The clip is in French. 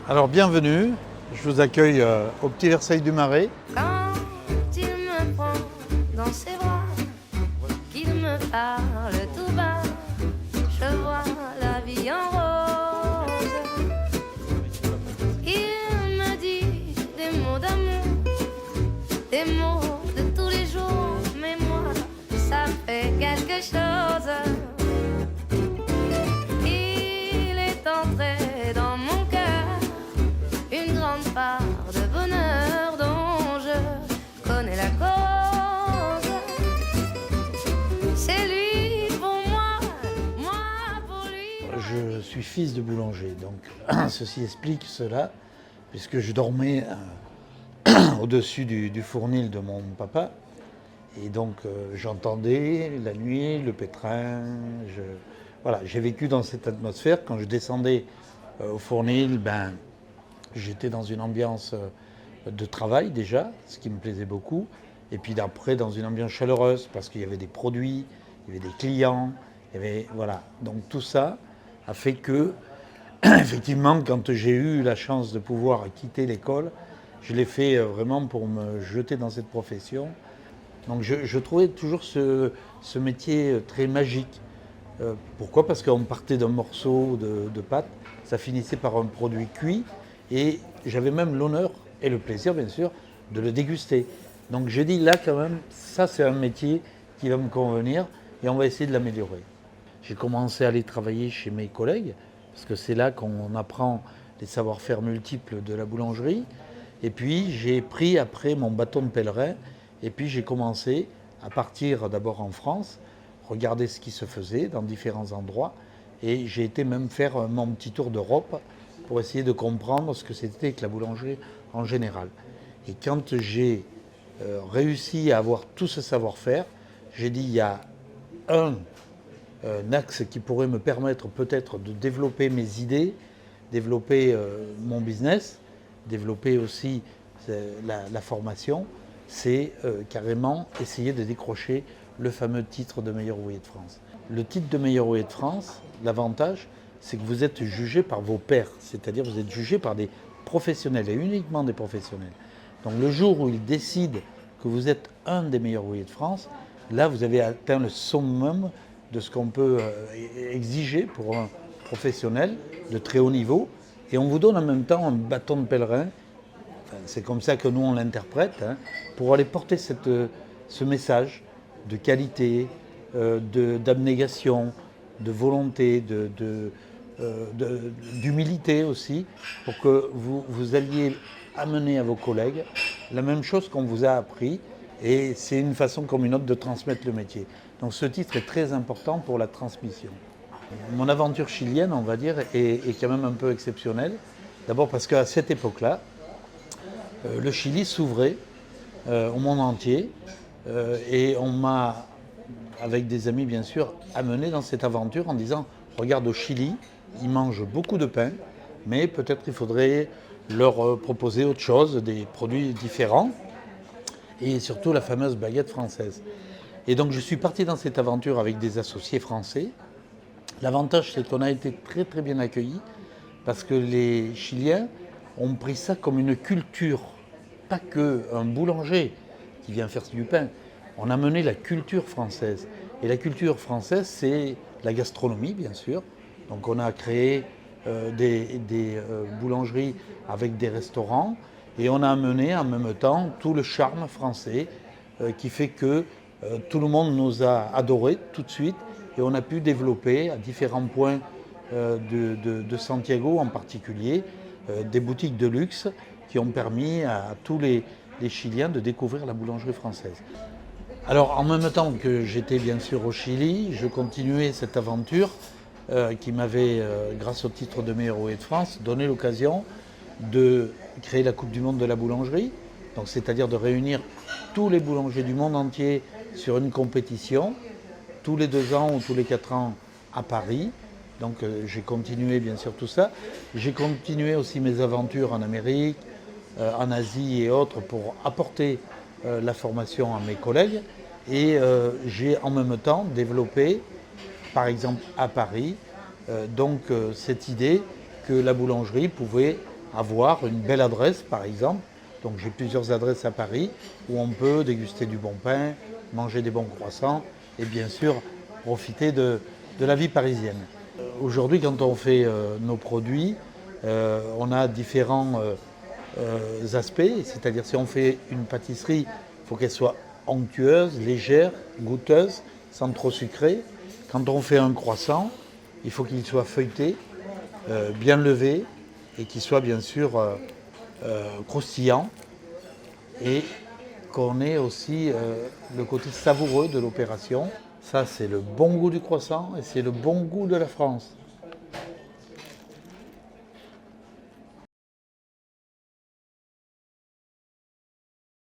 Alors bienvenue, je vous accueille au Petit Versailles du Marais. Quand il me prend dans ses bras, qu'il me parle tout bas, je vois la vie en rose. Il me dit des mots d'amour, des mots de tous les jours, mais moi, ça fait quelque chose. Il est entré dans mon cœur une grande part de bonheur dont je connais la cause. C'est lui pour moi, moi pour lui. Je suis fils de boulanger, donc ceci explique cela, puisque je dormais au-dessus du fournil de mon papa. Et donc j'entendais la nuit, le pétrin. Voilà, j'ai vécu dans cette atmosphère. Quand je descendais au fournil, j'étais dans une ambiance de travail déjà, ce qui me plaisait beaucoup. Et puis d'après, dans une ambiance chaleureuse, parce qu'il y avait des produits, il y avait des clients, voilà. Donc tout ça a fait que, effectivement, quand j'ai eu la chance de pouvoir quitter l'école, je l'ai fait vraiment pour me jeter dans cette profession. Donc je trouvais toujours ce métier très magique. Pourquoi ? Parce qu'on partait d'un morceau de pâte, ça finissait par un produit cuit, et j'avais même l'honneur et le plaisir, bien sûr, de le déguster. Donc j'ai dit là, quand même, ça c'est un métier qui va me convenir, et on va essayer de l'améliorer. J'ai commencé à aller travailler chez mes collègues, parce que c'est là qu'on apprend les savoir-faire multiples de la boulangerie. Et puis j'ai pris après mon bâton de pèlerin, et puis j'ai commencé à partir d'abord en France, regarder ce qui se faisait dans différents endroits, et j'ai été même faire mon petit tour d'Europe pour essayer de comprendre ce que c'était que la boulangerie en général. Et quand j'ai réussi à avoir tout ce savoir-faire, j'ai dit il y a un axe qui pourrait me permettre peut-être de développer mes idées, développer mon business, développer aussi la formation, c'est carrément essayer de décrocher le fameux titre de meilleur ouvrier de France. Le titre de meilleur ouvrier de France, l'avantage, c'est que vous êtes jugé par vos pairs, c'est-à-dire vous êtes jugé par des professionnels et uniquement des professionnels. Donc le jour où ils décident que vous êtes un des meilleurs ouvriers de France, là vous avez atteint le summum de ce qu'on peut exiger pour un professionnel de très haut niveau, et on vous donne en même temps un bâton de pèlerin. Enfin, c'est comme ça que nous on l'interprète, pour aller porter ce message de qualité, d'abnégation, de volonté, d'humilité aussi, pour que vous alliez amener à vos collègues la même chose qu'on vous a appris, et c'est une façon comme une autre de transmettre le métier. Donc ce titre est très important pour la transmission. Mon aventure chilienne, on va dire, est quand même un peu exceptionnelle. D'abord parce qu'à cette époque-là, le Chili s'ouvrait au monde entier, et on m'a, avec des amis bien sûr, amené dans cette aventure en disant « Regarde, au Chili, ils mangent beaucoup de pain, mais peut-être il faudrait leur proposer autre chose, des produits différents, et surtout la fameuse baguette française. » Et donc je suis parti dans cette aventure avec des associés français. L'avantage, c'est qu'on a été très très bien accueillis, parce que les Chiliens ont pris ça comme une culture, pas qu'un boulanger qui vient faire du pain. On a mené la culture française. Et la culture française, c'est la gastronomie, bien sûr. Donc on a créé des boulangeries avec des restaurants, et on a amené en même temps tout le charme français qui fait que tout le monde nous a adorés tout de suite, et on a pu développer à différents points de Santiago en particulier des boutiques de luxe qui ont permis à tous les Chiliens de découvrir la boulangerie française. Alors en même temps que j'étais bien sûr au Chili, je continuais cette aventure qui m'avait, grâce au titre de meilleur ouvrier de France, donné l'occasion de créer la Coupe du Monde de la boulangerie, donc c'est-à-dire de réunir tous les boulangers du monde entier sur une compétition, tous les 2 ans ou tous les 4 ans à Paris. Donc j'ai continué bien sûr tout ça. J'ai continué aussi mes aventures en Amérique, en Asie et autres pour apporter la formation à mes collègues. Et j'ai en même temps développé, par exemple à Paris, cette idée que la boulangerie pouvait avoir une belle adresse, par exemple. Donc j'ai plusieurs adresses à Paris où on peut déguster du bon pain, manger des bons croissants et bien sûr profiter de la vie parisienne. Aujourd'hui, quand on fait nos produits, on a différents aspects. C'est-à-dire si on fait une pâtisserie, il faut qu'elle soit onctueuse, légère, goûteuse, sans trop sucré. Quand on fait un croissant, il faut qu'il soit feuilleté, bien levé et qu'il soit bien sûr croustillant et qu'on ait aussi le côté savoureux de l'opération. Ça, c'est le bon goût du croissant et c'est le bon goût de la France.